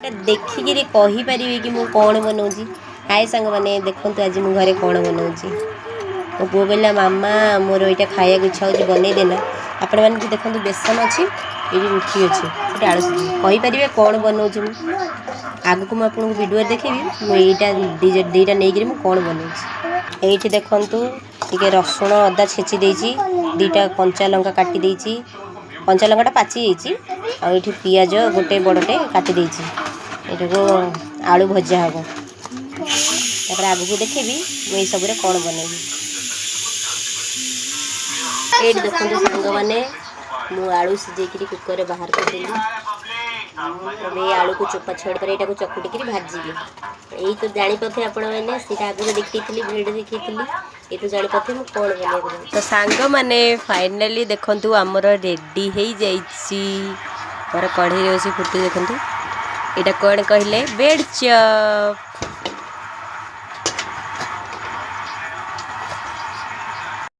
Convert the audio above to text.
देखिकी कहीपर कि मुझे कौन बनाऊँगी। हाय सांग मैंने देखूँ आज मु घरे कौन बनाऊँगी। मो पुओ कहला मामा मोर यहाँ खाया इच्छा हो बनई देना। आपण मैंने देखो बेसन अच्छी ये रुटी अच्छी ये आलू सीझी कहीपर कौन बनाऊँगी मुझे आग को मुझे वीडियो देखी मुझे दीटा नहीं कौन बनाऊँगी। ये देखूँ टे रसुण अदा छेची देती दीटा कंचा लंका काटी देती कंचा लंकाटा पाची जाइए आठ पिज गोटे बड़टे काटी देती ये आलू भजा हम तापर आग को देखेबी मुझे सब कौन बनैबी। ये देखो सांग मैंने मु आलू सीझे कुकर बाहर करदेली आलू को चोपा छड़ पर यहाँ चकुटिक भाजी यही तो जापारे आपण मैंने सीटा आगे देखी भिड देखी ये तो जापारे मुझे कौन बना तो सांग मैंने फाइनाली देखु आमर रेडी हो जाइए कढ़ई अच्छी फुटी देखु यहाँ कौन कहले बेड चप